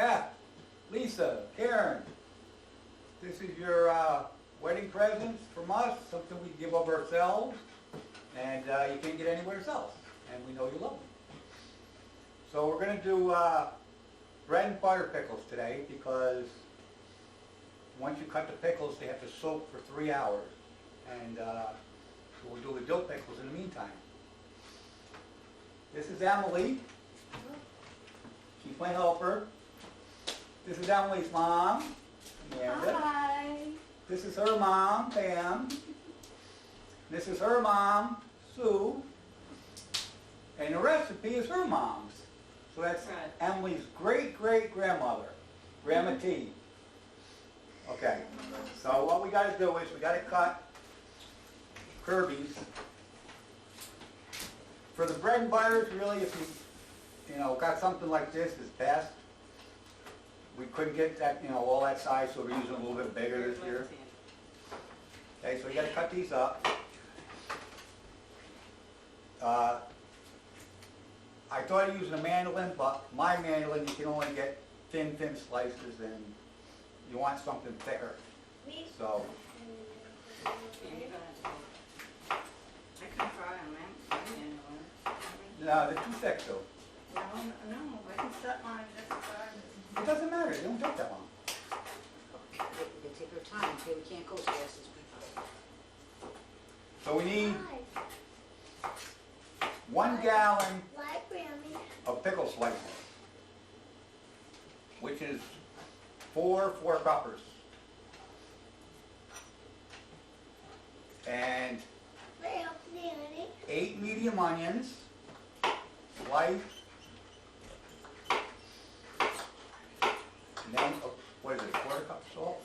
Pat, Lisa, Karen, this is your wedding presents from us, something we give of ourselves, and you can't get anywhere else, and we know you love them. So we're going to do bread and butter pickles today because once you cut the pickles, they have to soak for 3 hours, and so we'll do the dill pickles in the meantime. This is Emily. She's my helper. This is Emily's mom, Amanda. Hi. This is her mom, Pam. This is her mom, Sue. And the recipe is her mom's. So that's Right. Emily's great-great-grandmother, Grandma T. Okay, so what we got to do is we got to cut Kirby's. For the bread and butters, really, if you got something like this, is best. We couldn't get that, all that size, so we're using a little bit bigger this year. Okay, so you got to cut these up. I thought of using a mandolin, but my mandolin, you can only get thin slices, and you want something thicker. So. I can try them, man. No, they're too thick, though. No, I can set mine just aside. It doesn't matter, they don't take that long. We can take our time, okay? We can't go as fast as people. So we need 1 gallon Like Grammy. of pickle slices, which is 4 cuppers. And 8 medium onions, sliced. And then, what is it, 1/4 cup of salt?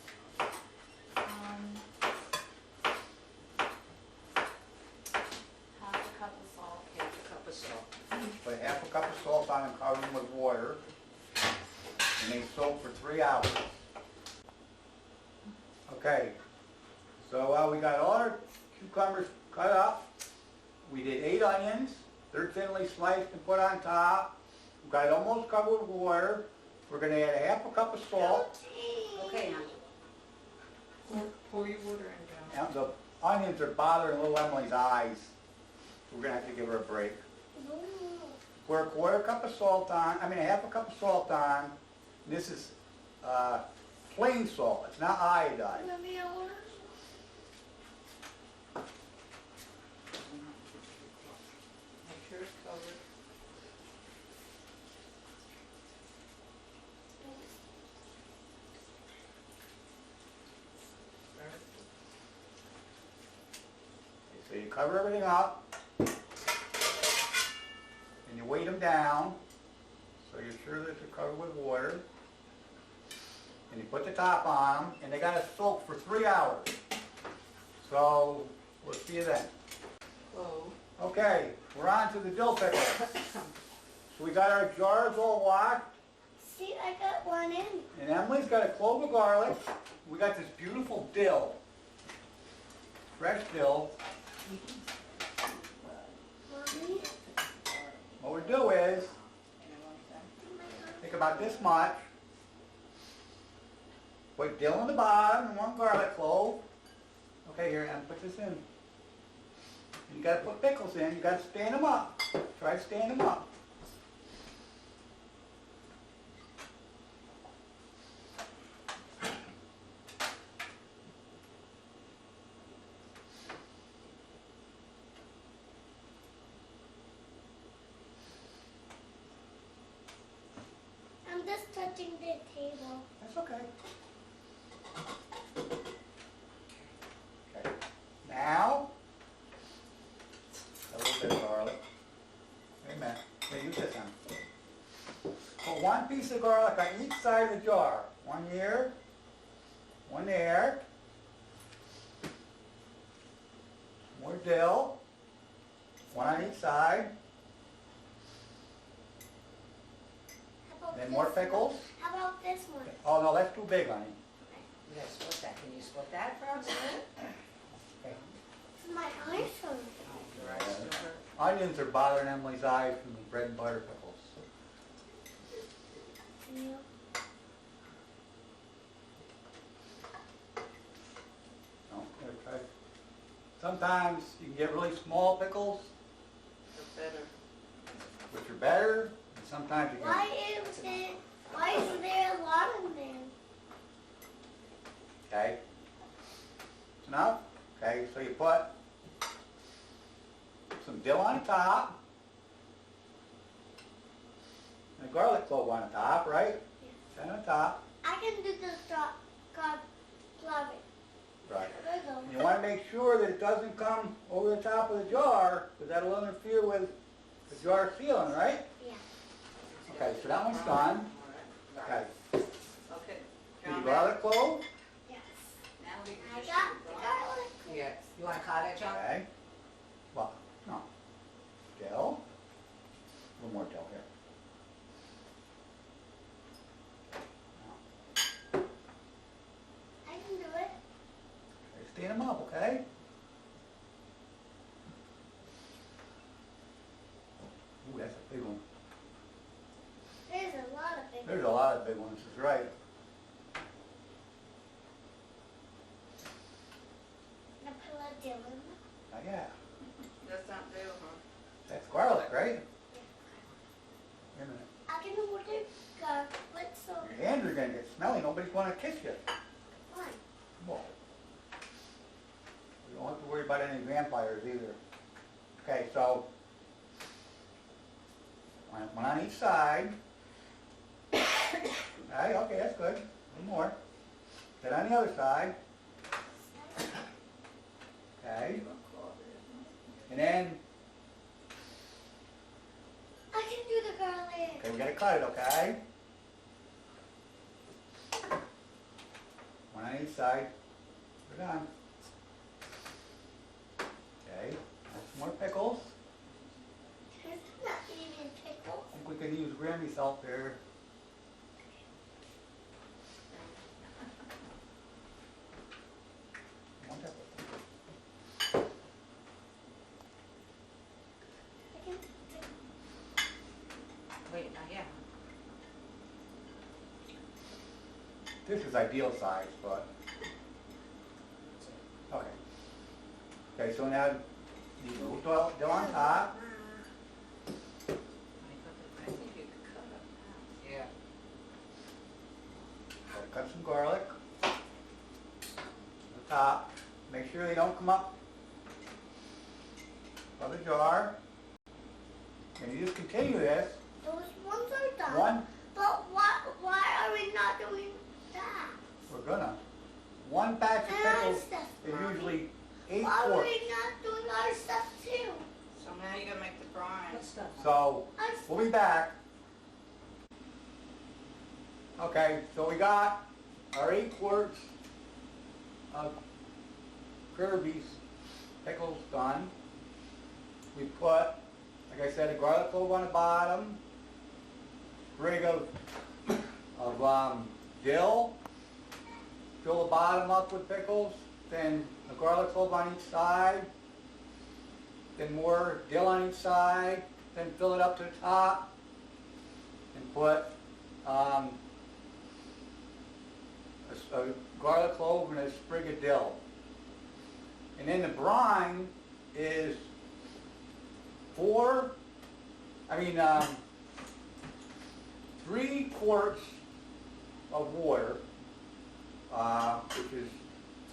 Half a cup of salt. Half a cup of salt. Put 1/2 cup of salt on and cover them with water. And they soak for 3 hours. Okay, so we got all our cucumbers cut up. We did 8 onions. They're thinly sliced and put on top. We got it almost covered with water. We're going to add 1/2 cup of salt. Okay, now. Pour your water in, Joe. And the onions are bothering little Emily's eyes. So we're going to have to give her a break. Pour 1/4 cup of salt on, 1/2 cup of salt on. This is plain salt, it's not iodine. Make sure it's covered. So you cover everything up, and you weight them down, so you're sure that they're covered with water. And you put the top on them, and they got to soak for 3 hours. So we'll see you then. Whoa. Okay, we're on to the dill pickles. So we got our jars all washed, See, I got one in. and Emily's got a clove of garlic. We got this beautiful dill, fresh dill. Mommy. What we do is, take about this much, put dill in the bottom and 1 garlic clove. Okay, here, and put this in. You got to put pickles in. You got to stand them up. Try to stand them up. I'm just touching the table. That's okay. Okay. Now, a little bit of garlic. Wait a minute. Hey, use this one. Put 1 piece of garlic on each side of the jar. 1 here, 1 there. More dill. 1 on each side. How about Then more this pickles. one? How about this one? Oh no, that's too big, honey. You gotta split that. Can you split that for us? Okay. My eyes are. Your eyes still hurt. Onions are bothering Emily's eyes from the bread and butter pickles. Yeah. Sometimes you can get really small pickles, They're better. which are better, and sometimes you can... Why is there a lot in there? Okay? Enough? Okay, so you put some dill on top, and a garlic clove on the top, right? Yes. And on top. I can do the clove it. Right. There you go. You want to make sure that it doesn't come over the top of the jar, because that'll interfere with the jar sealing, right? Yeah. Okay, so that one's done. Okay. Okay. Do you garlic clove? Yes. Now we can I just got do the garlic. garlic. Here, you wanna call that, John? Okay. Well, no. Dill. A little more dill here. I can do it. Okay, stand them up, okay? Ooh, that's a big one. There's a lot of big There's a lot of big ones, that's right. I put a dill in them. Oh, yeah. That's not dill, huh? That's garlic, right? Wait a minute. I can order garlic so Your hands are gonna get smelly, nobody's gonna kiss you. fun. Whoa. You don't have to worry about any vampires either. Okay, so, one on each side. Okay, that's good. One more. Then on the other side. Okay, and then, I can do the garlic. okay, we gotta cut it, okay? One on each side. We're done. Okay, some more pickles. There's not even pickles. I think we could use Granny salt there. I can take Wait, not yet. This is ideal size, but, okay. Okay, so now you move dill on top. I think you could cut it Yeah. Okay, cut some garlic. On the top. Make sure they don't come up above the jar. And you just continue this. those ones are done. One, But why are we not doing that? we're gonna. One batch of And our pickles stuff, is Mommy. usually 8 Why are quarts. we not doing our stuff too? out. So now you gotta make the brine. What stuff? So, Our we'll be back. Okay, so we got our 8 quarts of Kirby's pickles done. We put, like I said, a garlic clove on the bottom, sprig of dill, fill the bottom up with pickles, then a garlic clove on each side, then more dill on each side, then fill it up to the top, and put a garlic clove and a sprig of dill. And then the brine is 3 quarts of water, which is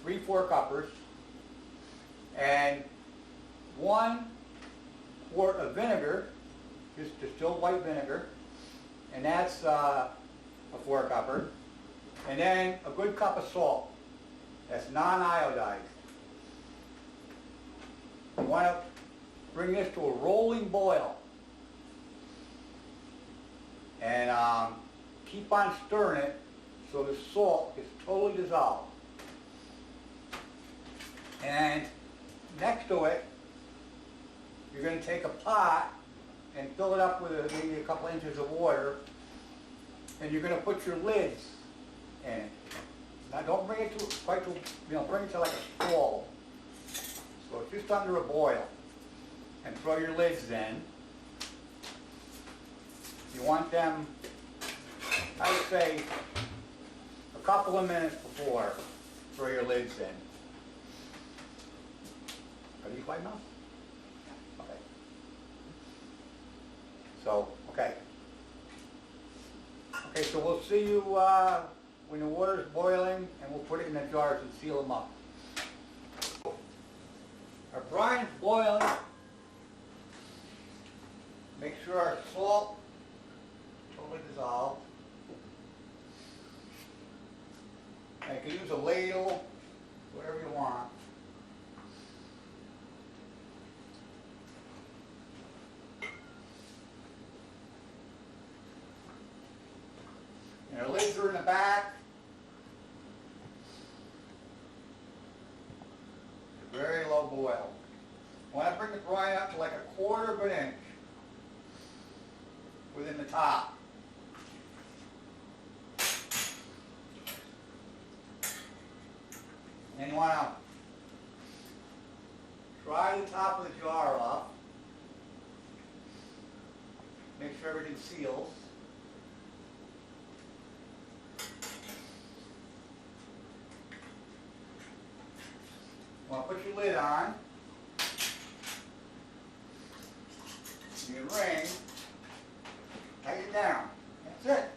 3/4 cuppers, and 1 quart of vinegar, just distilled white vinegar, and that's a 4 cupper, and then a good cup of salt. That's non-iodized. You want to bring this to a rolling boil. And keep on stirring it so the salt is totally dissolved. And next to it, you're going to take a pot and fill it up with maybe a couple inches of water, and you're going to put your lids in it. Now don't bring it to quite to, bring it to like a scald. So it's just under a boil. And throw your lids in. You want them, I would say, a couple of minutes before, throw your lids in. Are these white now? Okay. So, okay. Okay, so we'll see you when the water's boiling, and we'll put it in the jars and seal them up. Our brine's boiling. Make sure our salt totally dissolved. And you can use a ladle, whatever you want. And our lids are in the back. It's a very low boil. I want to bring the brine up to like 1/4 of an inch within the top. And then you want to dry the top of the jar off. Make sure everything seals. You want to put your lid on. Your ring. Tighten it down. That's it.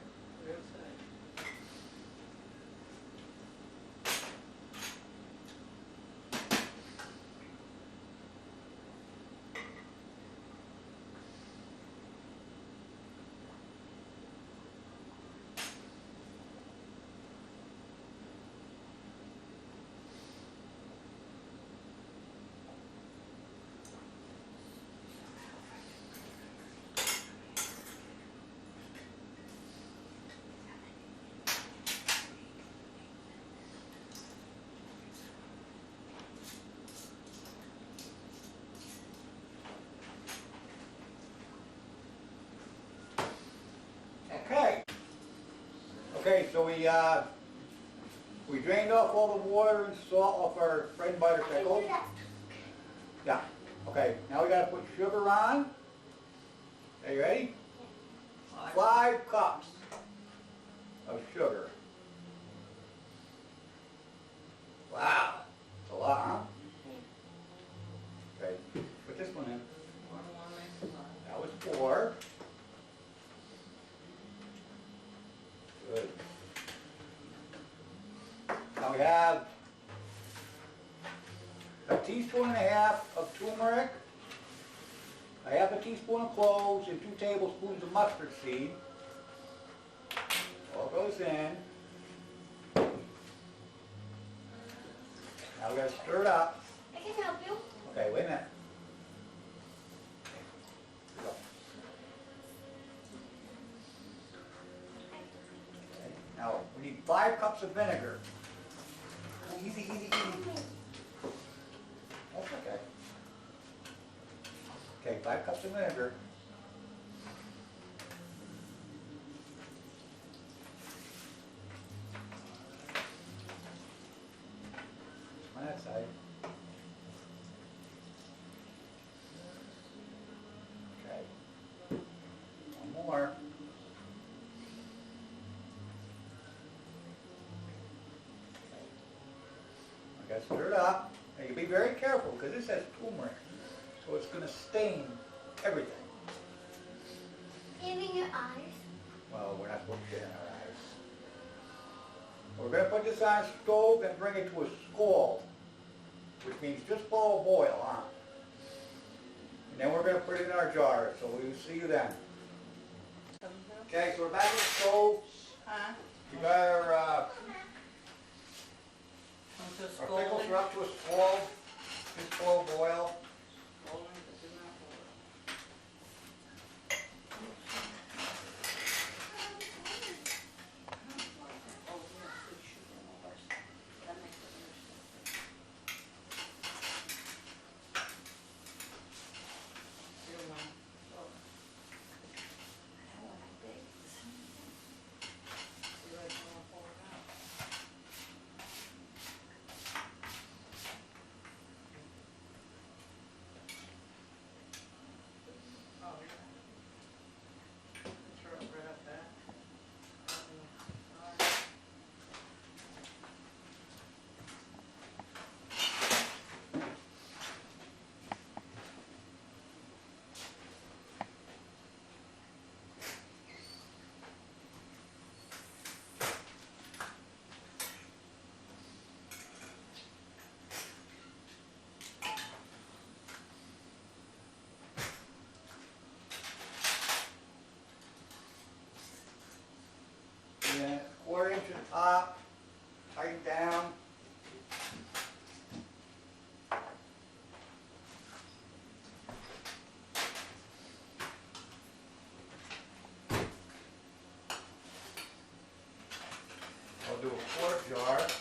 Okay. Okay, so we drained off all the water and salt off our bread and butter pickles. Yeah. Okay, now we gotta put sugar on. Are you ready? 5 cups of sugar. Wow. That's a lot, huh? Okay, put this one in. That was 4. Good. Now we have a 1.5 teaspoons of turmeric, a 1/2 teaspoon of cloves, and 2 tablespoons of mustard seed. All goes in. Now we gotta stir it up. I can help you. Okay, wait a minute. Here we go. Okay, now we need 5 cups of vinegar. Easy, easy, easy. That's okay. Okay, 5 cups of vinegar. On that side. Okay. One more. I gotta stir it up. Now you be very careful because this has turmeric, so it's gonna stain everything. Even your eyes. Well, we're not supposed to get in our eyes. We're gonna put this on a stove and bring it to a scald, which means just below a boil, huh? And then we're gonna put it in our jars, so we'll see you then. Okay, so we're back at the stove. Huh? We got our Onto pickles scalding. are up to a scald, just below boil. Scalding, but do not boil. Oh, yeah, good sugar and all that stuff. That makes it understand. You know, so. I want it big. You guys wanna pour it out? jar.